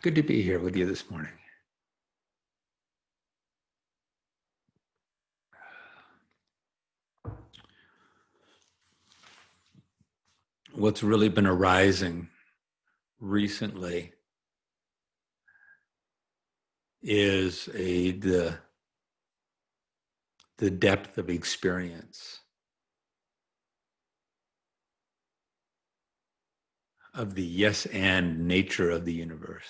Good to be here with you this morning. What's really been arising recently is the depth of experience of the yes and nature of the universe,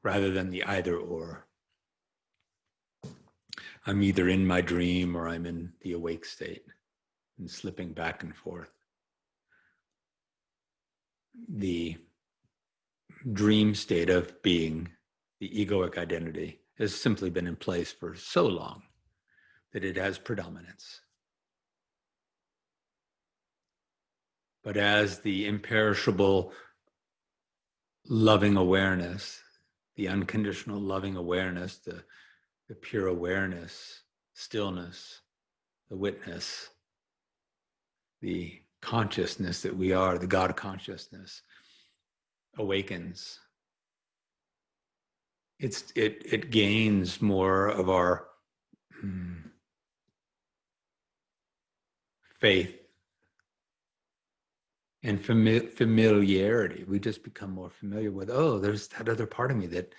rather than the either or. I'm either in my dream or I'm in the awake state and slipping back and forth. The dream state of being, the egoic identity, has simply been in place for so long that it has predominance. But as the imperishable loving awareness, the unconditional loving awareness, the pure awareness, stillness, the witness, the consciousness that we are, the God consciousness, awakens, it gains more of our faith and familiarity. We just become more familiar with, oh, there's that other part of me that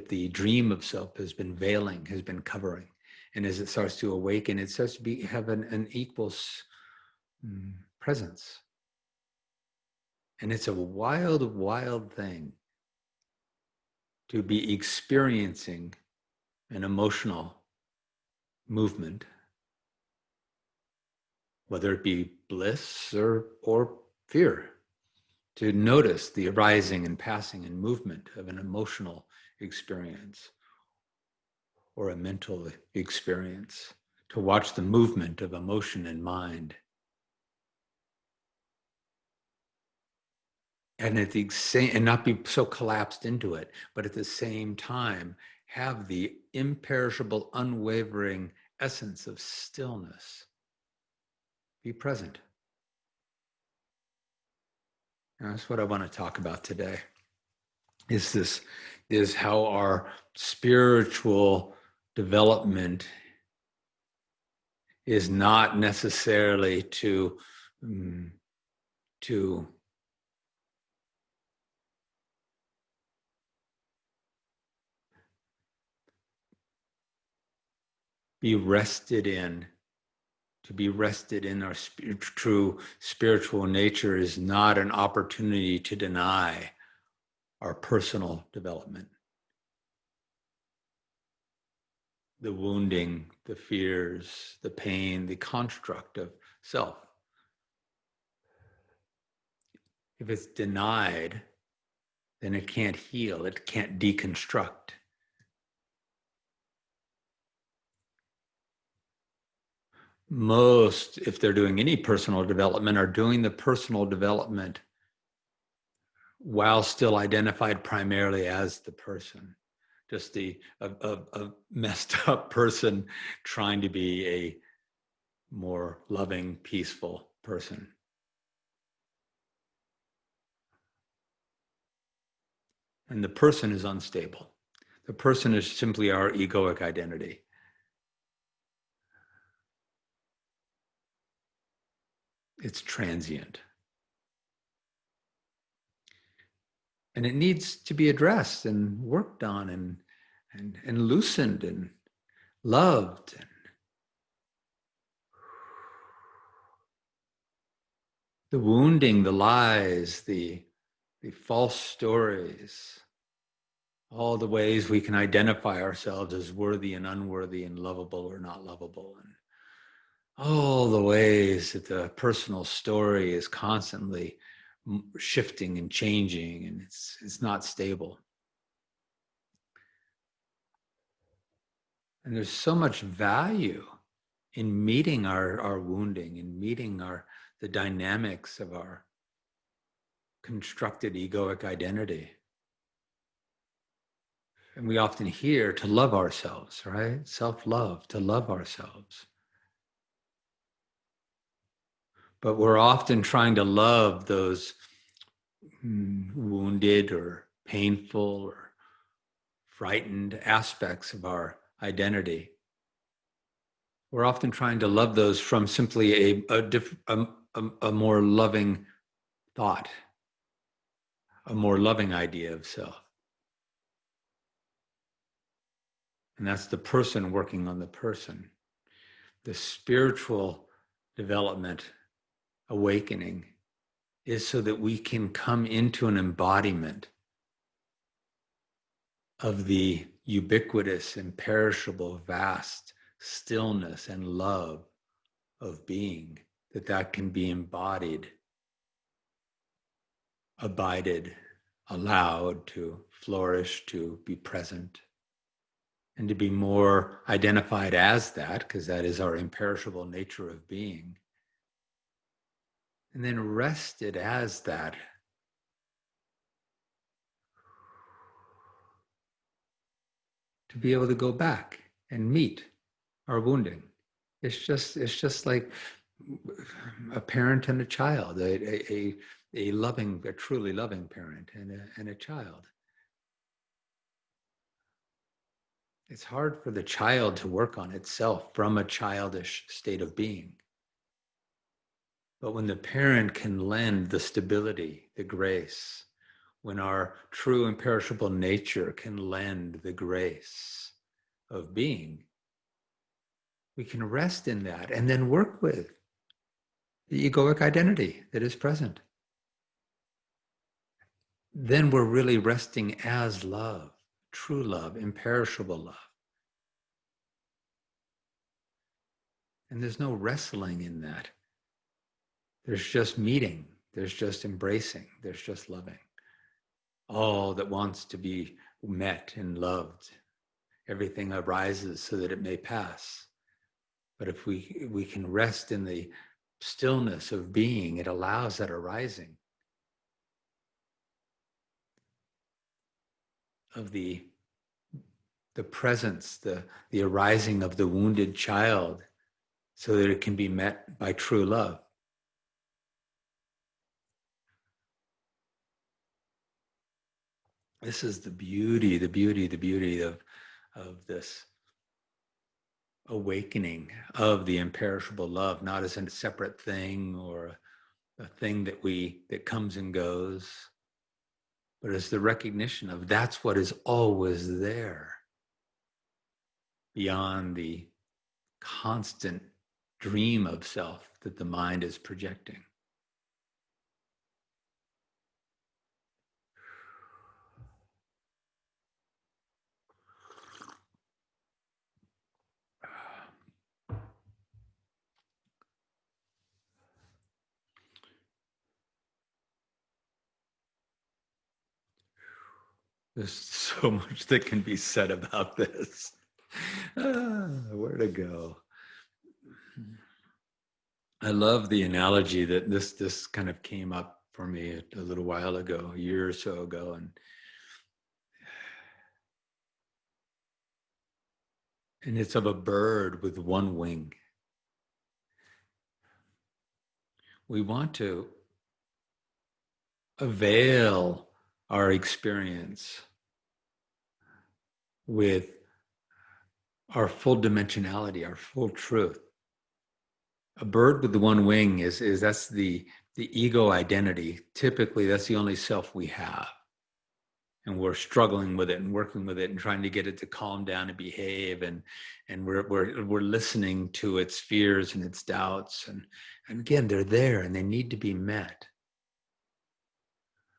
the dream of self has been veiling, has been covering. And as it starts to awaken, it starts to have an equal presence. And it's a wild, wild thing to be experiencing an emotional movement, whether it be bliss or fear, to notice the arising and passing and movement of an emotional experience or a mental experience, to watch the movement of emotion and mind. And at the same, and not be so collapsed into it, but at the same time have the imperishable, unwavering essence of stillness. Be present. And that's what I want to talk about today. Is how our spiritual development is not necessarily to be rested in. To be rested in our true spiritual nature is not an opportunity to deny our personal development. The wounding, the fears, the pain, the construct of self. If it's denied, then it can't heal, it can't deconstruct. Most, if they're doing any personal development, are doing the personal development while still identified primarily as the person. Just a messed up person trying to be a more loving, peaceful person. And the person is unstable. The person is simply our egoic identity. It's transient. And it needs to be addressed and worked on and loosened and loved. And the wounding, the lies, the false stories, all the ways we can identify ourselves as worthy and unworthy and lovable or not lovable, and all the ways that the personal story is constantly shifting and changing, and it's not stable. And there's so much value in meeting our wounding and meeting the dynamics of our constructed egoic identity. And we often hear to love ourselves, right? Self-love, to love ourselves. But we're often trying to love those wounded or painful or frightened aspects of our identity. We're often trying to love those from simply a more loving thought, a more loving idea of self. And that's the person working on the person. The spiritual development, awakening, is so that we can come into an embodiment of the ubiquitous, imperishable, vast stillness and love of being, that can be embodied, abided, allowed to flourish, to be present, and to be more identified as that, because that is our imperishable nature of being, and then rested as that. To be able to go back and meet our wounding. It's just like a parent and a child, a loving, a truly loving parent and a child. It's hard for the child to work on itself from a childish state of being. But when the parent can lend the stability, the grace, when our true imperishable nature can lend the grace of being, we can rest in that and then work with the egoic identity that is present. Then we're really resting as love, true love, imperishable love. And there's no wrestling in that. There's just meeting, there's just embracing, there's just loving. All that wants to be met and loved. Everything arises so that it may pass. But if we can rest in the stillness of being, it allows that arising of the presence, the arising of the wounded child, so that it can be met by true love. This is the beauty of this awakening of the imperishable love, not as a separate thing or a thing that comes and goes, but as the recognition of that's what is always there, beyond the constant dream of self that the mind is projecting. There's so much that can be said about this. Where to go? I love the analogy that this kind of came up for me a little while ago, a year or so ago, and it's of a bird with one wing. We want to avail our experience with our full dimensionality, our full truth. A bird with the one wing is that's the ego identity. Typically, that's the only self we have. And we're struggling with it and working with it and trying to get it to calm down and behave. And we're listening to its fears and its doubts. And again, they're there and they need to be met.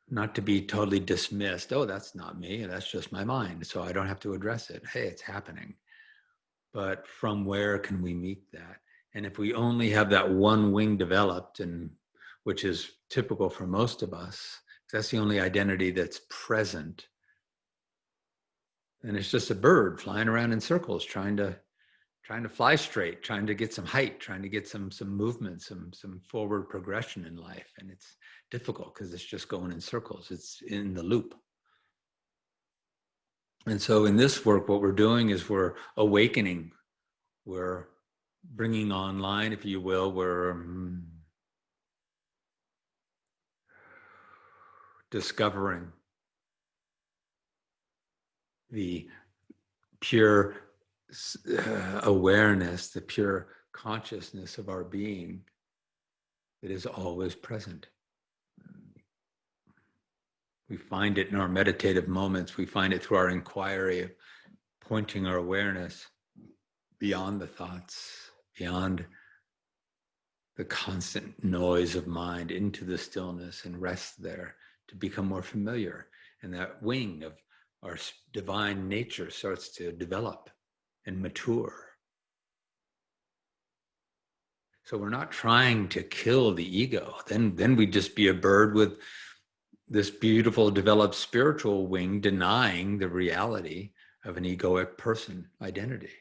Not to be totally dismissed. Oh, that's not me. That's just my mind. So I don't have to address it. Hey, it's happening. But from where can we meet that? And if we only have that one wing developed, and which is typical for most of us, that's the only identity that's present. And it's just a bird flying around in circles, trying to fly straight, trying to get some height, trying to get some movement, some forward progression in life. And it's difficult because it's just going in circles. It's in the loop. And so in this work, what we're doing is we're awakening. We're bringing online, if you will, we're discovering the pure awareness, the pure consciousness of our being that is always present. We find it in our meditative moments. We find it through our inquiry of pointing our awareness beyond the thoughts, beyond the constant noise of mind, into the stillness and rest there to become more familiar. And that wing of our divine nature starts to develop and mature. So we're not trying to kill the ego. Then we'd just be a bird with this beautiful developed spiritual wing denying the reality of an egoic person identity.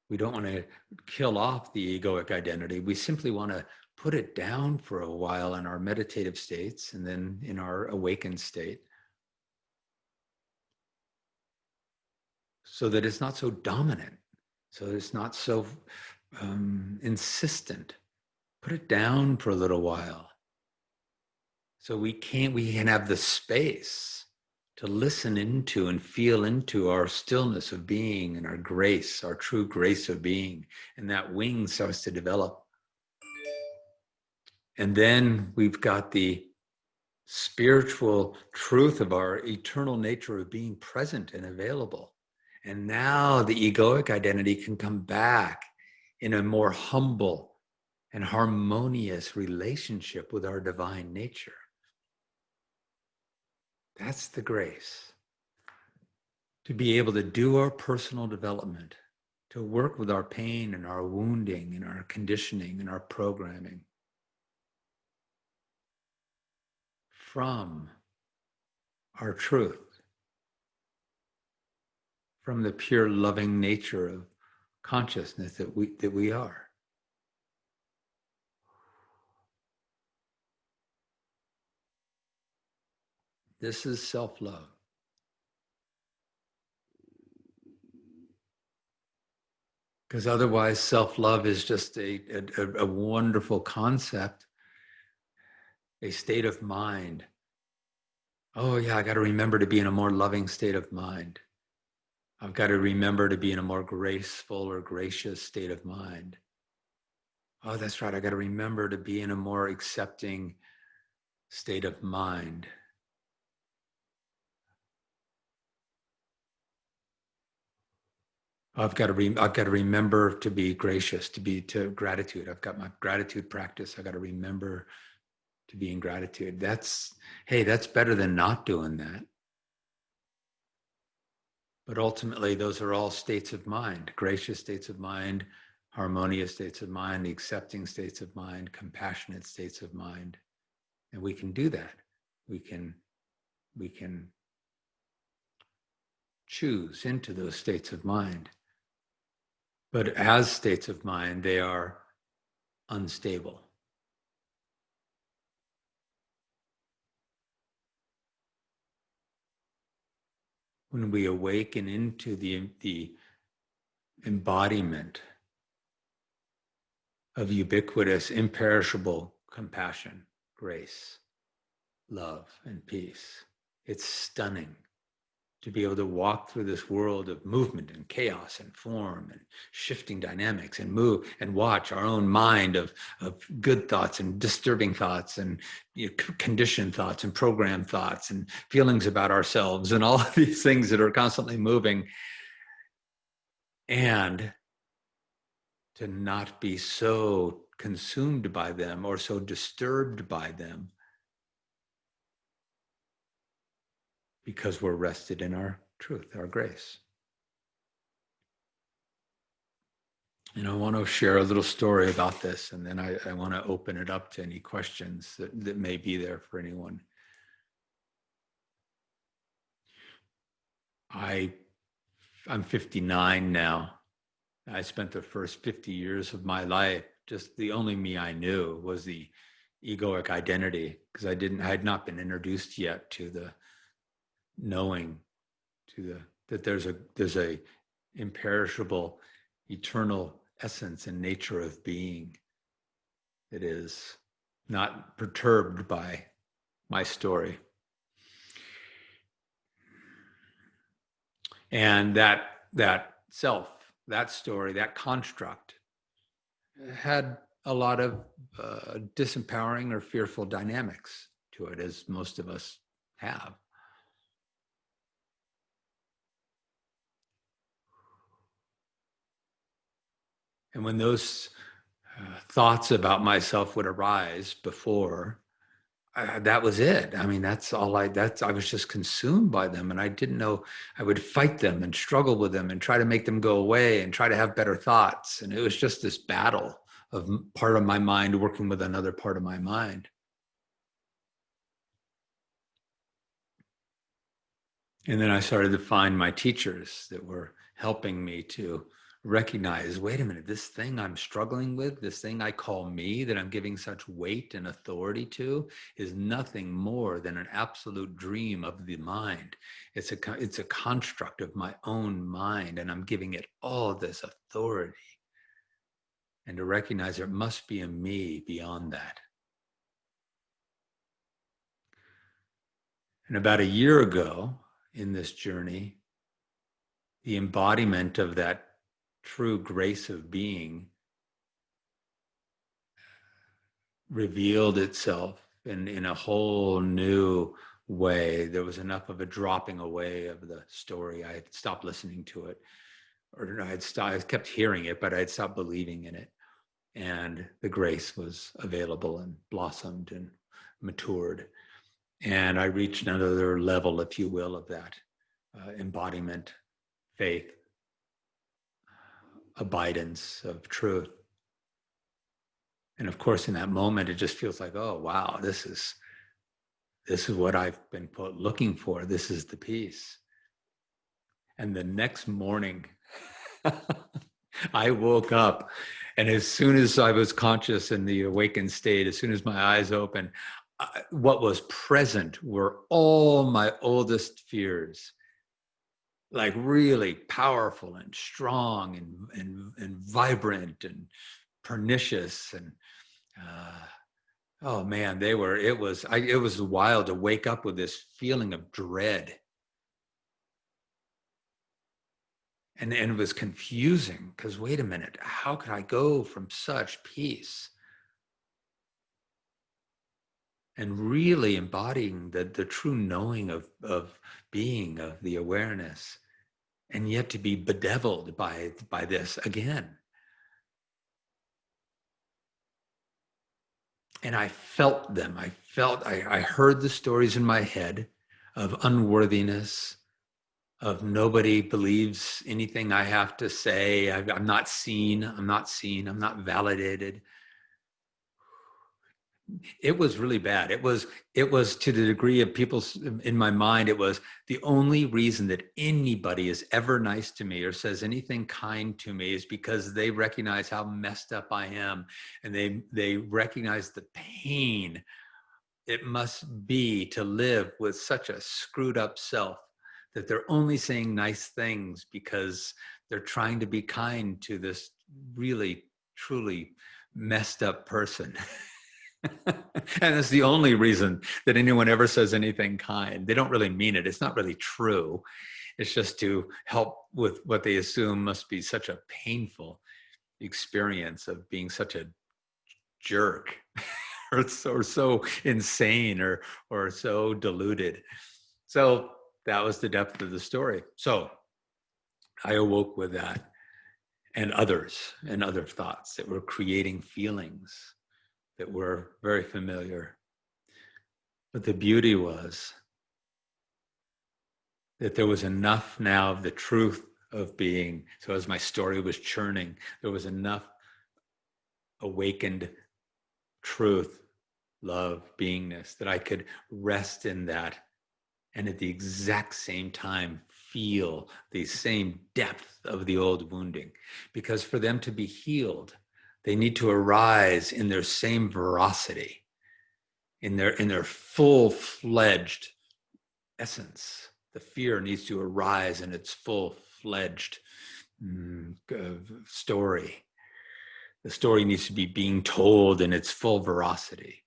We don't want to kill off the egoic identity. We simply want to put it down for a while in our meditative states and then in our awakened state, so that it's not so dominant, so that it's not so insistent. Put it down for a little while, so we can have the space to listen into and feel into our stillness of being and our grace, our true grace of being. And that wing starts to develop. And then we've got the spiritual truth of our eternal nature of being present and available. And now the egoic identity can come back in a more humble and harmonious relationship with our divine nature. That's the grace. To be able to do our personal development, to work with our pain and our wounding and our conditioning and our programming from our truth, from the pure loving nature of consciousness that we are. This is self-love. Because otherwise, self-love is just a wonderful concept, a state of mind. Oh yeah, I got to remember to be in a more loving state of mind. I've got to remember to be in a more graceful or gracious state of mind. Oh, that's right, I got to remember to be in a more accepting state of mind. I've got to remember to be gracious, to gratitude. I've got my gratitude practice. I got to remember to be in gratitude. That's better than not doing that. But ultimately, those are all states of mind: gracious states of mind, harmonious states of mind, accepting states of mind, compassionate states of mind. And we can do that. We can choose into those states of mind. But as states of mind, they are unstable. When we awaken into the embodiment of ubiquitous, imperishable compassion, grace, love, and peace, it's stunning to be able to walk through this world of movement and chaos and form and shifting dynamics and move and watch our own mind of good thoughts and disturbing thoughts and conditioned thoughts and programmed thoughts and feelings about ourselves and all of these things that are constantly moving, and to not be so consumed by them or so disturbed by them, because we're rested in our truth, our grace. And I want to share a little story about this, and then I want to open it up to any questions that may be there for anyone. I'm 59 now. I spent the first 50 years of my life, just the only me I knew was the egoic identity, because I had not been introduced yet to the knowing, that there's a imperishable, eternal essence and nature of being that is not perturbed by my story. And that self, that story, that construct had a lot of disempowering or fearful dynamics to it, as most of us have. And when those thoughts about myself would arise before, that was it. I mean, I was just consumed by them, and I didn't know. I would fight them and struggle with them and try to make them go away and try to have better thoughts. And it was just this battle of part of my mind working with another part of my mind. And then I started to find my teachers that were helping me to recognize, wait a minute, this thing I'm struggling with, this thing I call me, that I'm giving such weight and authority to, is nothing more than an absolute dream of the mind. It's a construct of my own mind, and I'm giving it all this authority. And to recognize there must be a me beyond that. And about a year ago in this journey, the embodiment of that true grace of being revealed itself in a whole new way. There was enough of a dropping away of the story. I had stopped listening to it, or I kept hearing it, but I had stopped believing in it. And the grace was available and blossomed and matured. And I reached another level, if you will, of that embodiment, faith, abidance of truth. And of course, in that moment, it just feels like, oh, wow, this is what I've been looking for. This is the peace. And the next morning, I woke up, and as soon as I was conscious in the awakened state, as soon as my eyes opened, what was present were all my oldest fears, like really powerful and strong and vibrant and pernicious. And oh man, it was wild to wake up with this feeling of dread. And it was confusing, because wait a minute, how could I go from such peace and really embodying the true knowing of being, of the awareness, and yet to be bedeviled by this again? And I felt them. I heard the stories in my head of unworthiness, of nobody believes anything I have to say. I'm not seen. I'm not validated. It was really bad. It was to the degree of people in my mind. It was the only reason that anybody is ever nice to me or says anything kind to me is because they recognize how messed up I am, and they recognize the pain it must be to live with such a screwed up self, that they're only saying nice things because they're trying to be kind to this really, truly messed up person. And it's the only reason that anyone ever says anything kind. They don't really mean it. It's not really true. It's just to help with what they assume must be such a painful experience of being such a jerk. or so insane or so deluded. So that was the depth of the story. So I awoke with that and other thoughts that were creating feelings that were very familiar. But the beauty was that there was enough now of the truth of being. So as my story was churning, there was enough awakened truth, love, beingness, that I could rest in that, and at the exact same time feel the same depth of the old wounding. Because for them to be healed, they need to arise in their same veracity, in their full-fledged essence. The fear needs to arise in its full-fledged story. The story needs to be being told in its full veracity.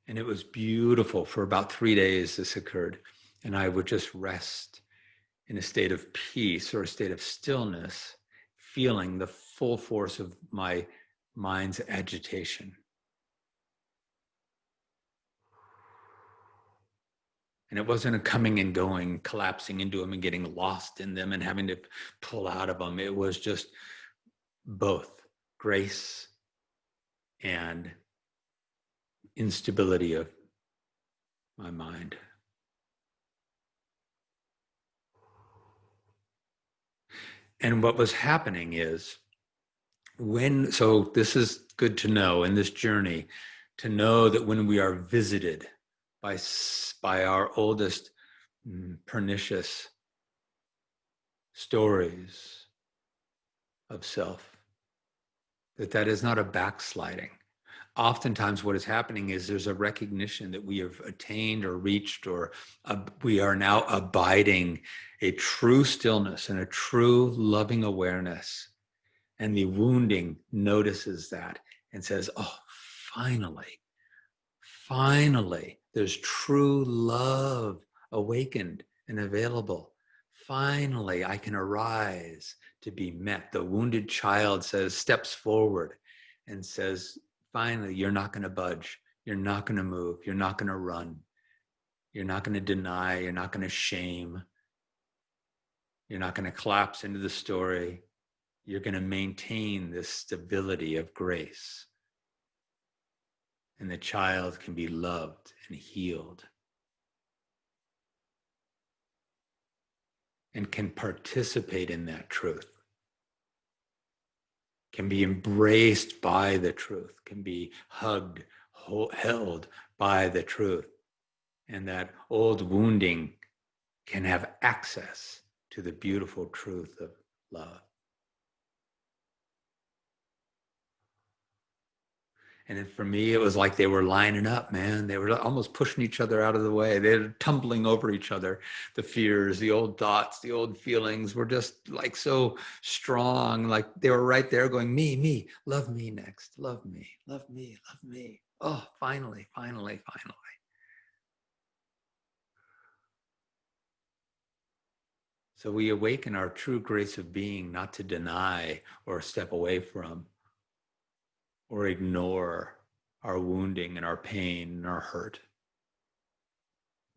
And it was beautiful. For about 3 days, this occurred. And I would just rest in a state of peace or a state of stillness, feeling the full force of my mind's agitation. And it wasn't a coming and going, collapsing into them and getting lost in them and having to pull out of them. It was just both grace and instability of my mind. And what was happening is so this is good to know in this journey, to know that when we are visited by our oldest pernicious stories of self, that is not a backsliding. Oftentimes what is happening is there's a recognition that we have attained or reached, or we are now abiding a true stillness and a true loving awareness. And the wounding notices that and says, oh, finally, there's true love awakened and available. Finally, I can arise to be met. The wounded child steps forward and says, finally, you're not going to budge. You're not going to move. You're not going to run. You're not going to deny. You're not going to shame. You're not going to collapse into the story. You're going to maintain this stability of grace. And the child can be loved and healed and can participate in that truth, can be embraced by the truth, can be hugged, held by the truth. And that old wounding can have access to the beautiful truth of love. And for me, it was like they were lining up, man. They were almost pushing each other out of the way. They were tumbling over each other. The fears, the old thoughts, the old feelings were just like so strong. Like they were right there going, me, love me next. Love me, love me, love me. Oh, finally. So we awaken our true grace of being, not to deny or step away from or ignore our wounding and our pain and our hurt.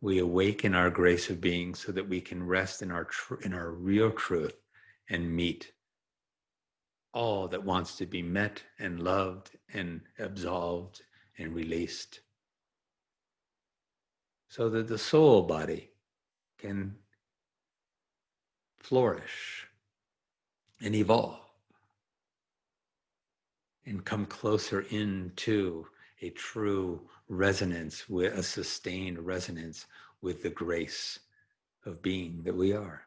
We awaken our grace of being so that we can rest in our real truth and meet all that wants to be met and loved and absolved and released, so that the soul body can flourish and evolve and come closer into a true resonance, with a sustained resonance with the grace of being that we are.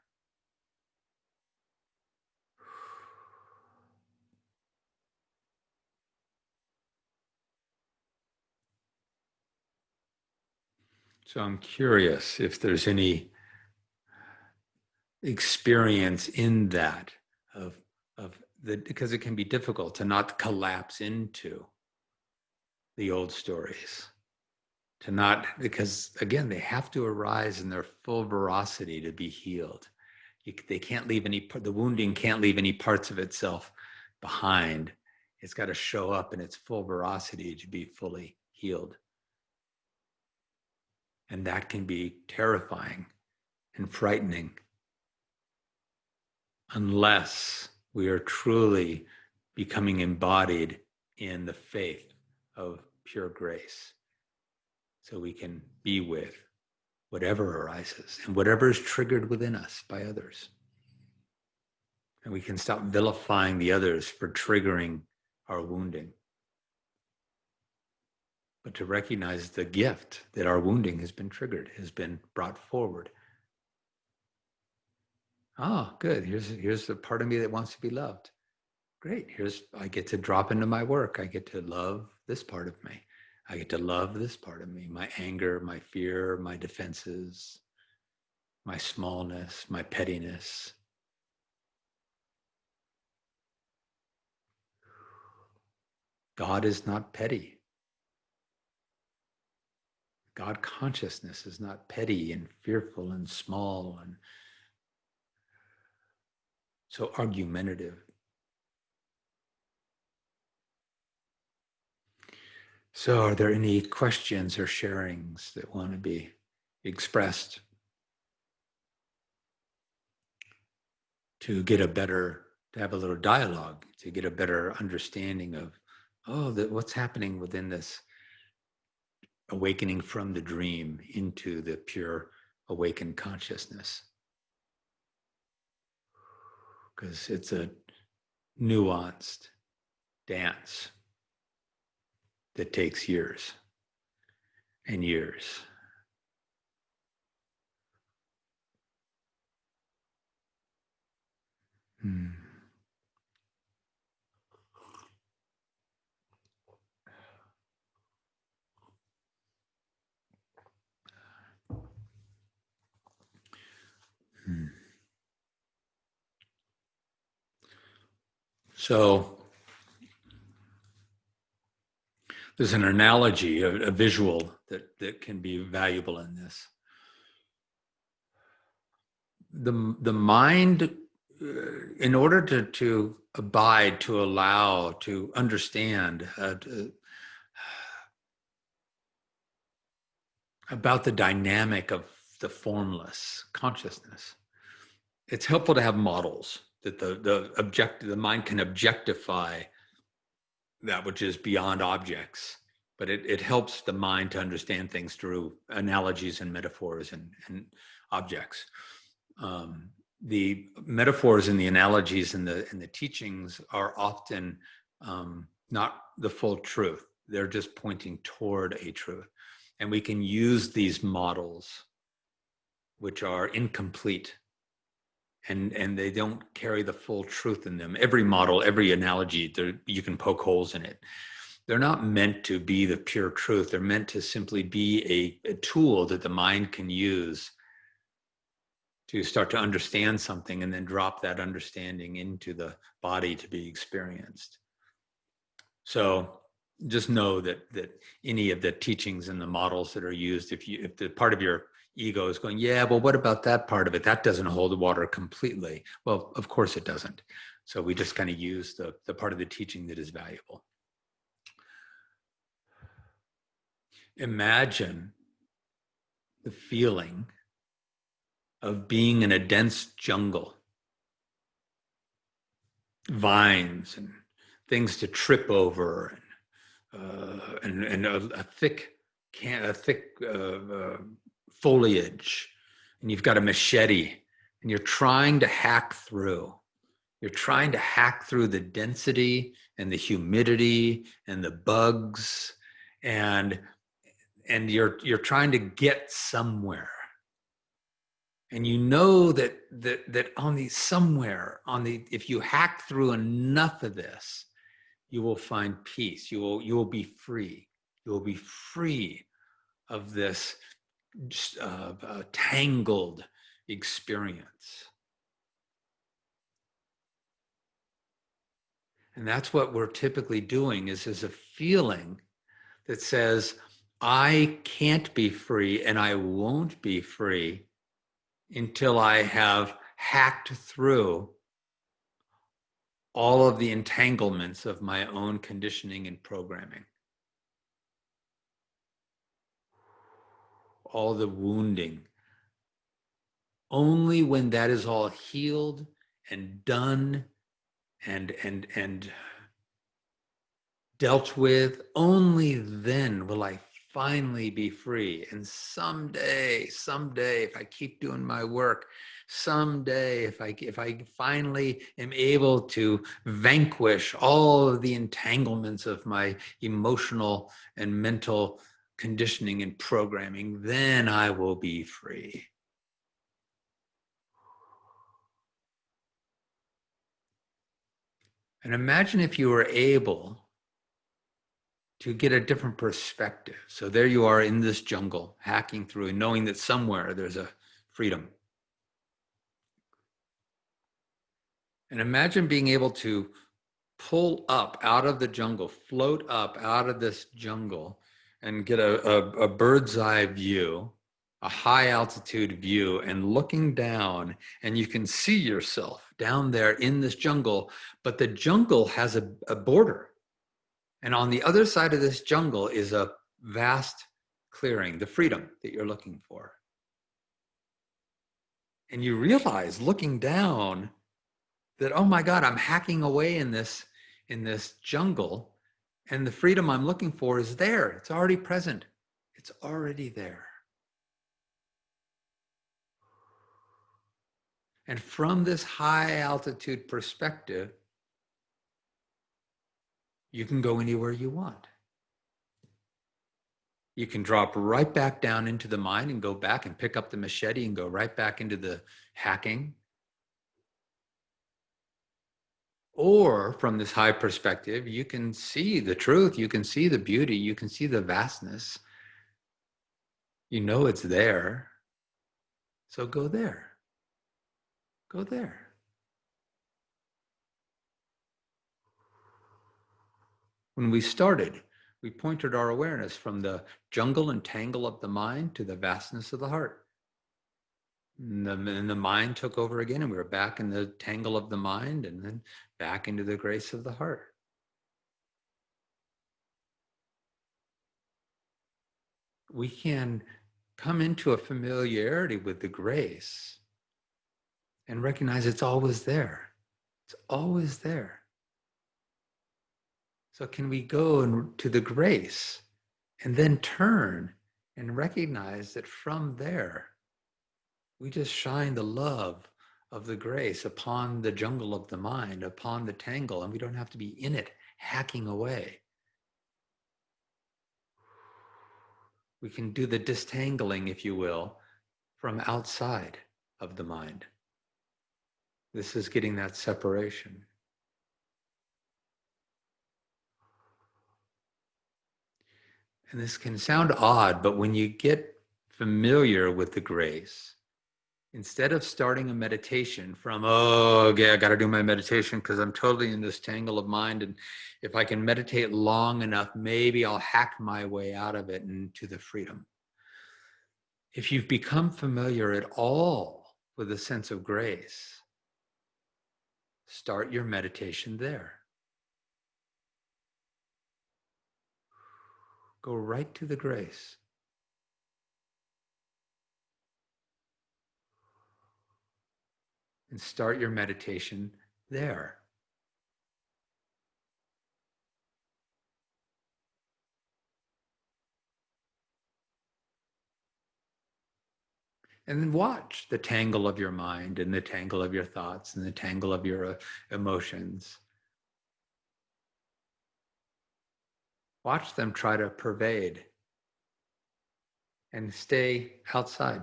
So I'm curious if there's any experience in that of because it can be difficult to not collapse into the old stories, to not, because again, they have to arise in their full veracity to be healed. They can't leave the wounding can't leave any parts of itself behind. It's got to show up in its full veracity to be fully healed. And that can be terrifying and frightening unless we are truly becoming embodied in the faith of pure grace. So we can be with whatever arises and whatever is triggered within us by others. And we can stop vilifying the others for triggering our wounding. But to recognize the gift that our wounding has been triggered, has been brought forward. Oh, good. Here's the part of me that wants to be loved. Great. I get to drop into my work. I get to love this part of me. I get to love this part of me, my anger, my fear, my defenses, my smallness, my pettiness. God is not petty. God consciousness is not petty and fearful and small and so argumentative. So are there any questions or sharings that want to be expressed to have a little dialogue, to get a better understanding of, what's happening within this awakening from the dream into the pure awakened consciousness? Because it's a nuanced dance that takes years and years. Hmm. Hmm. So there's an analogy, a visual that can be valuable in this. The mind, in order to abide, to allow, to understand about the dynamic of the formless consciousness, it's helpful to have models that the mind can objectify that which is beyond objects, but it helps the mind to understand things through analogies and metaphors and objects. The metaphors and the analogies and the teachings are often not the full truth. They're just pointing toward a truth. And we can use these models, which are incomplete, and they don't carry the full truth in them. Every model, every analogy, you can poke holes in it. They're not meant to be the pure truth. They're meant to simply be a tool that the mind can use to start to understand something and then drop that understanding into the body to be experienced. So just know that any of the teachings and the models that are used, if the part of your ego is going, yeah, well, what about that part of it? That doesn't hold the water completely. Well, of course it doesn't. So we just kind of use the part of the teaching that is valuable. Imagine the feeling of being in a dense jungle, vines and things to trip over, and a thick foliage, and you've got a machete, and you're trying to hack through. You're trying to hack through the density and the humidity and the bugs, and you're trying to get somewhere. And you know that if you hack through enough of this, you will find peace. You will be free. You will be free of this tangled experience. And that's what we're typically doing is a feeling that says, I can't be free and I won't be free until I have hacked through all of the entanglements of my own conditioning and programming. All the wounding. Only when that is all healed and done and dealt with, only then will I finally be free. And someday, if I keep doing my work, someday, if I finally am able to vanquish all of the entanglements of my emotional and mental conditioning and programming, then I will be free. And imagine if you were able to get a different perspective. So there you are in this jungle, hacking through and knowing that somewhere there's a freedom. And imagine being able to pull up out of the jungle, float up out of this jungle, and get a bird's eye view, a high altitude view, and looking down, and you can see yourself down there in this jungle, but the jungle has a border. And on the other side of this jungle is a vast clearing, the freedom that you're looking for. And you realize looking down that, oh my God, I'm hacking away in this jungle, and the freedom I'm looking for is there. It's already present. It's already there. And from this high altitude perspective, you can go anywhere you want. You can drop right back down into the mind and go back and pick up the machete and go right back into the hacking. Or from this high perspective, you can see the truth, you can see the beauty, you can see the vastness. You know it's there. So go there. Go there. When we started, we pointed our awareness from the jungle and tangle of the mind to the vastness of the heart. And the mind took over again, and we were back in the tangle of the mind and then back into the grace of the heart. We can come into a familiarity with the grace and recognize it's always there. It's always there. So can we go to the grace and then turn and recognize that from there, we just shine the love of the grace upon the jungle of the mind, upon the tangle, and we don't have to be in it, hacking away. We can do the distangling, if you will, from outside of the mind. This is getting that separation. And this can sound odd, but when you get familiar with the grace, instead of starting a meditation from, oh, yeah, I got to do my meditation because I'm totally in this tangle of mind. And if I can meditate long enough, maybe I'll hack my way out of it and to the freedom. If you've become familiar at all with a sense of grace, start your meditation there. Go right to the grace. And start your meditation there. And then watch the tangle of your mind and the tangle of your thoughts and the tangle of your emotions. Watch them try to pervade and stay outside.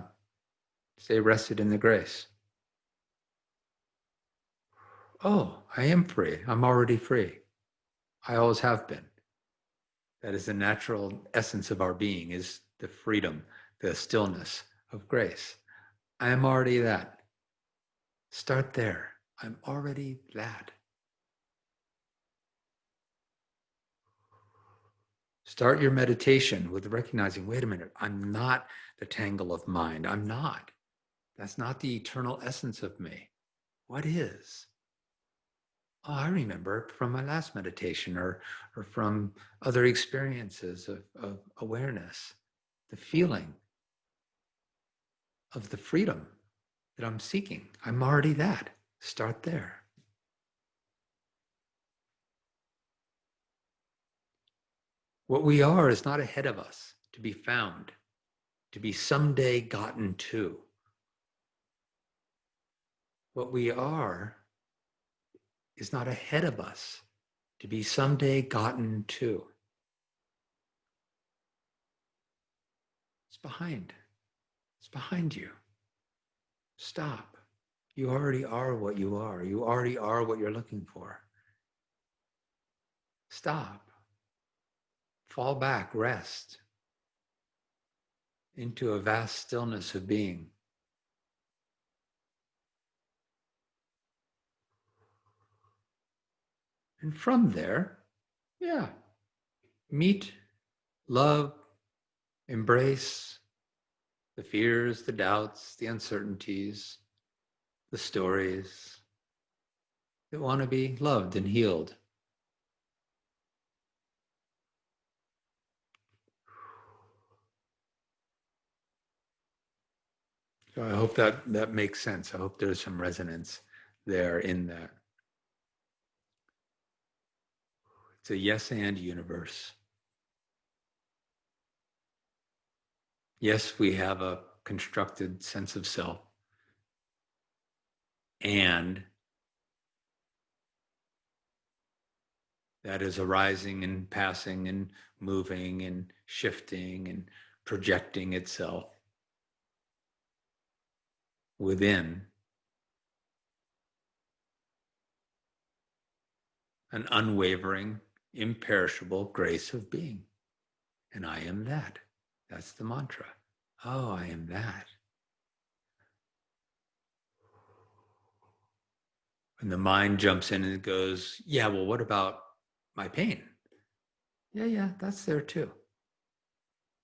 Stay rested in the grace. Oh, I am free. I'm already free. I always have been. That is the natural essence of our being, is the freedom, the stillness of grace. I am already that. Start there. I'm already that. Start your meditation with recognizing, wait a minute, I'm not the tangle of mind. I'm not. That's not the eternal essence of me. What is? Oh, I remember from my last meditation or from other experiences of awareness, the feeling of the freedom that I'm seeking. I'm already that. Start there. What we are is not ahead of us, to be found, to be someday gotten to. What we are is not ahead of us, to be someday gotten to. It's behind. It's behind you. Stop. You already are what you are. You already are what you're looking for. Stop. Fall back, rest into a vast stillness of being. And from there, meet, love, embrace the fears, the doubts, the uncertainties, the stories that want to be loved and healed. So I hope that makes sense. I hope there's some resonance there in that. It's a yes and universe. Yes, we have a constructed sense of self, and that is arising and passing and moving and shifting and projecting itself within an unwavering, imperishable grace of being. And I am that. That's the mantra. Oh, I am that. And the mind jumps in and goes, yeah, well, what about my pain? Yeah, that's there too.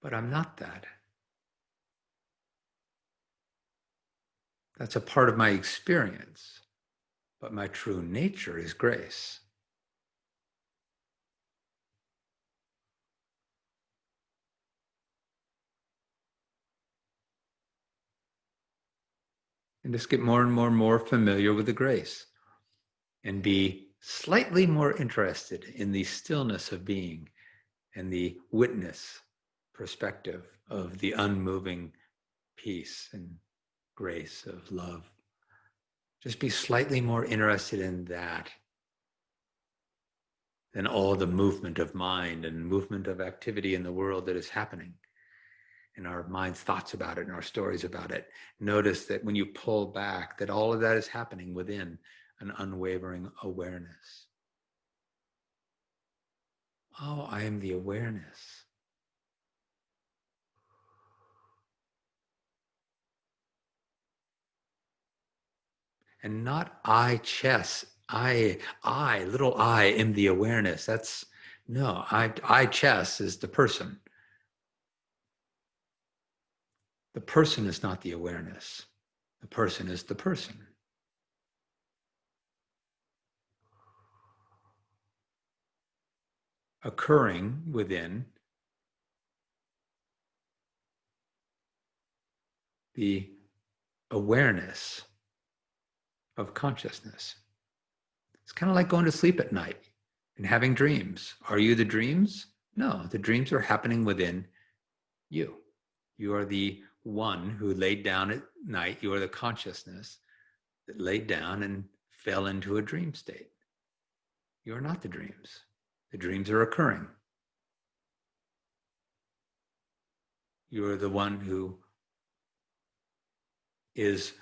But I'm not that. That's a part of my experience. But my true nature is grace. And just get more and more and more familiar with the grace and be slightly more interested in the stillness of being and the witness perspective of the unmoving peace and grace of love. Just be slightly more interested in that than all the movement of mind and movement of activity in the world that is happening, and our mind's thoughts about it and our stories about it. Notice that when you pull back, that all of that is happening within an unwavering awareness. Oh, I am the awareness. And not I, chess. Little I am the awareness. That's no, I, chess is the person. The person is not the awareness. The person is the person. Occurring within the awareness of consciousness. It's kind of like going to sleep at night and having dreams. Are you the dreams? No, the dreams are happening within you. You are the one who laid down at night. You are the consciousness that laid down and fell into a dream state. You are not the dreams. The dreams are occurring. You are the one who is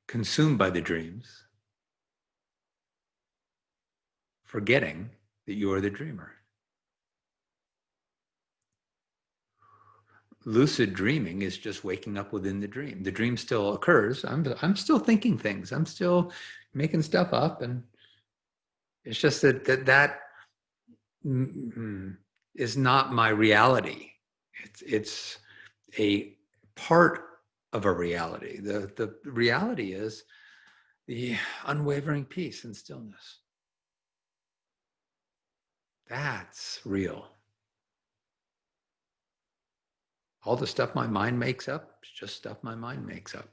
consumed by the dreams, forgetting that you are the dreamer. Lucid dreaming is just waking up within the dream. The dream still occurs. I'm still thinking things. I'm still making stuff up, and it's just that is not my reality. It's a part of a reality. The reality is the unwavering peace and stillness. That's real. All the stuff my mind makes up is just stuff my mind makes up.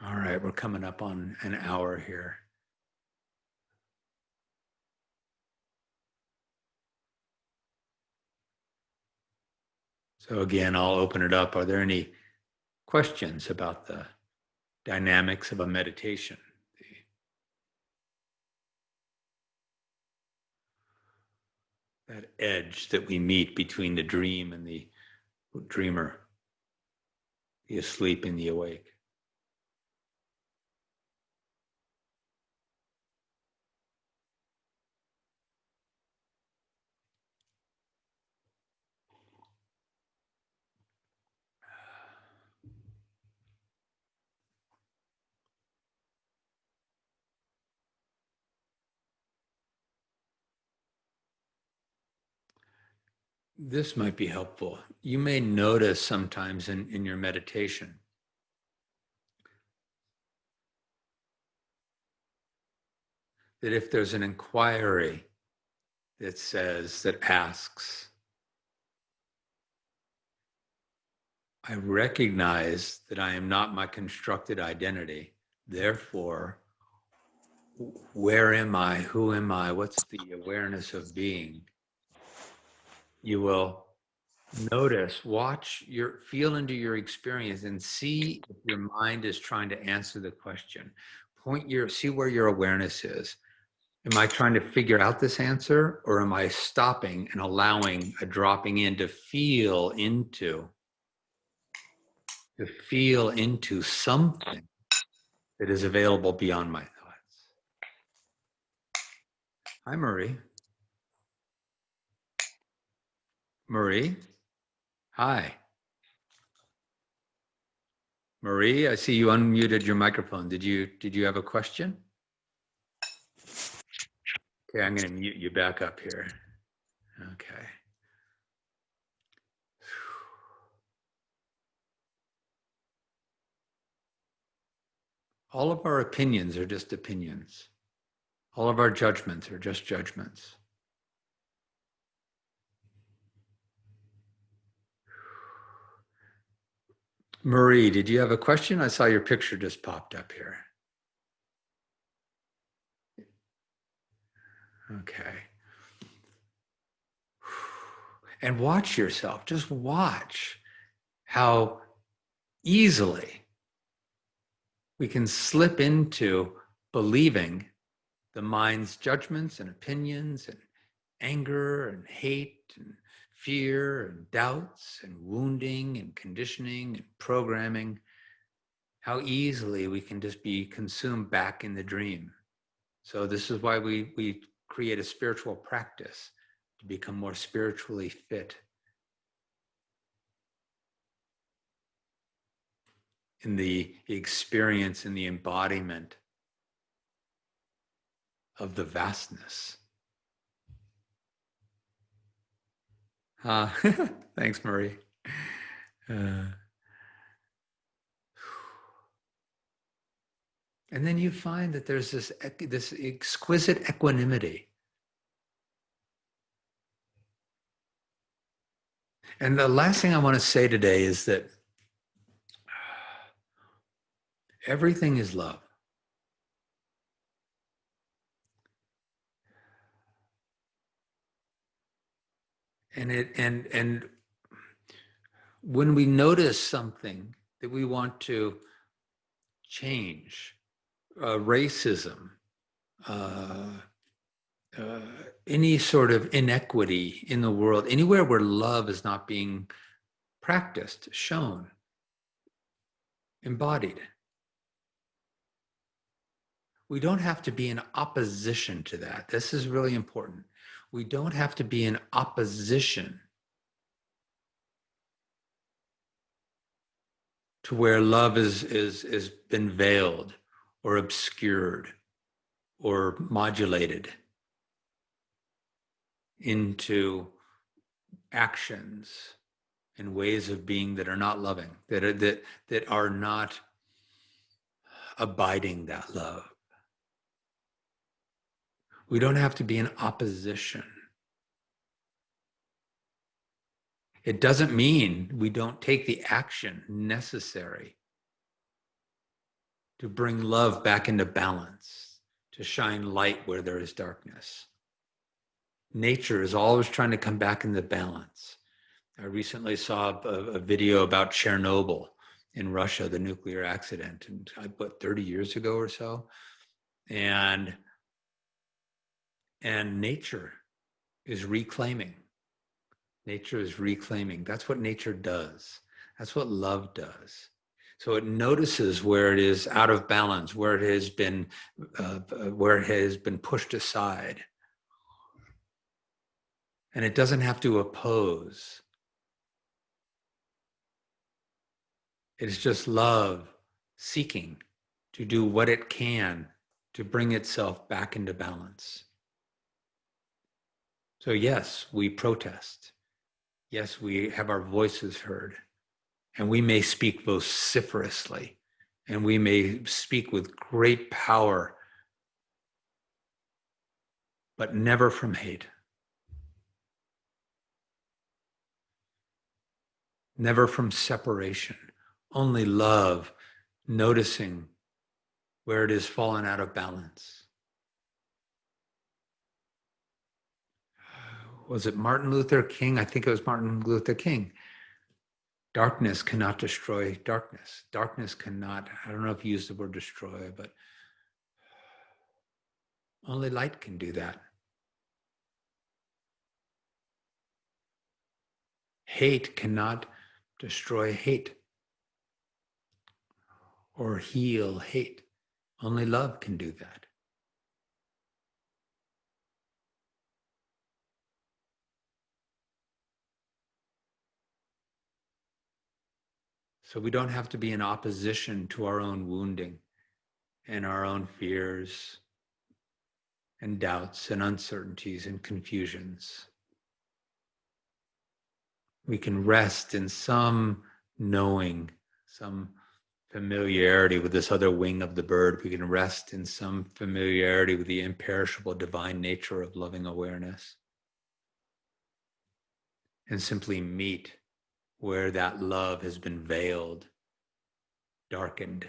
All right, we're coming up on an hour here. So again, I'll open it up. Are there any questions about the dynamics of a meditation? That edge that we meet between the dream and the dreamer, the asleep and the awake. This might be helpful. You may notice sometimes in your meditation that if there's an inquiry that asks, I recognize that I am not my constructed identity. Therefore, where am I? Who am I? What's the awareness of being? You will notice, feel into your experience and see if your mind is trying to answer the question. See where your awareness is. Am I trying to figure out this answer, or am I stopping and allowing a dropping in to feel into something that is available beyond my thoughts? Hi, Marie. Marie, hi. Marie, I see you unmuted your microphone. Did you have a question? Okay, I'm going to mute you back up here. Okay. All of our opinions are just opinions. All of our judgments are just judgments. Marie, did you have a question? I saw your picture just popped up here. Okay. And watch yourself. Just watch how easily we can slip into believing the mind's judgments and opinions and anger and hate and fear and doubts and wounding and conditioning and programming, how easily we can just be consumed back in the dream. So this is why we create a spiritual practice to become more spiritually fit in the experience and the embodiment of the vastness. Thanks, Marie. And then you find that there's this exquisite equanimity. And the last thing I want to say today is that everything is love. And when we notice something that we want to change, racism, uh, any sort of inequity in the world, anywhere where love is not being practiced, shown, embodied, we don't have to be in opposition to that. This is really important. We don't have to be in opposition to where love is been veiled or obscured or modulated into actions and ways of being that are not loving, that are not abiding that love. We don't have to be in opposition. It doesn't mean we don't take the action necessary to bring love back into balance, to shine light where there is darkness. Nature is always trying to come back into balance. I recently saw a video about Chernobyl in Russia, the nuclear accident, and 30 years ago or so. And nature is reclaiming. Nature is reclaiming. That's what nature does. That's what love does. So it notices where it is out of balance, where it has been pushed aside, and it doesn't have to oppose. It's just love seeking to do what it can to bring itself back into balance. So yes, we protest. Yes, we have our voices heard, and we may speak vociferously, and we may speak with great power, but never from hate, never from separation, only love, noticing where it has fallen out of balance. Was it Martin Luther King? I think it was Martin Luther King. Darkness cannot destroy darkness. Darkness cannot, I don't know if you used the word destroy, but only light can do that. Hate cannot destroy hate or heal hate. Only love can do that. So we don't have to be in opposition to our own wounding and our own fears and doubts and uncertainties and confusions. We can rest in some knowing, some familiarity with this other wing of the bird. We can rest in some familiarity with the imperishable divine nature of loving awareness and simply meet where that love has been veiled, darkened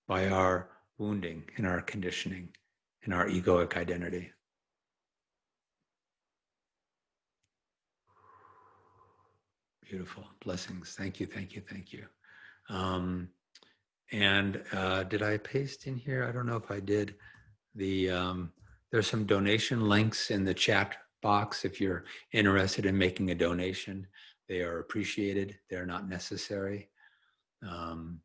by our wounding and our conditioning and our egoic identity. Beautiful. Blessings. Thank you, thank you, thank you. And did I paste in here? I don't know if I did. There's some donation links in the chat box if you're interested in making a donation. They are appreciated. They're not necessary. And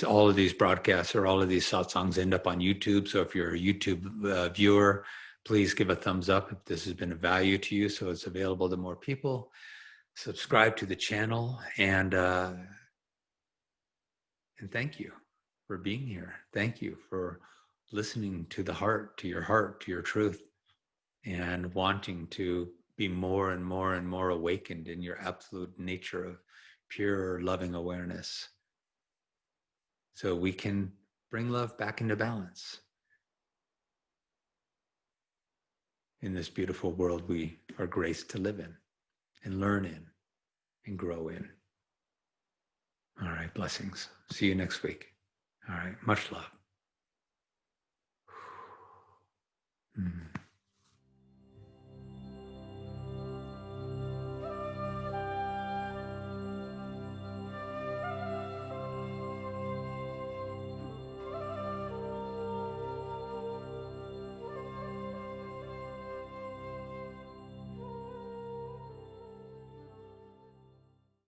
all of these broadcasts or all of these satsangs end up on YouTube. So if you're a YouTube viewer, please give a thumbs up if this has been of value to you, so it's available to more people. Subscribe to the channel, and thank you for being here. Thank you for listening to the heart, to your truth, and wanting to be more and more and more awakened in your absolute nature of pure loving awareness, so we can bring love back into balance in this beautiful world we are graced to live in and learn in and grow in. All right, blessings. See you next week. All right, much love. Mm.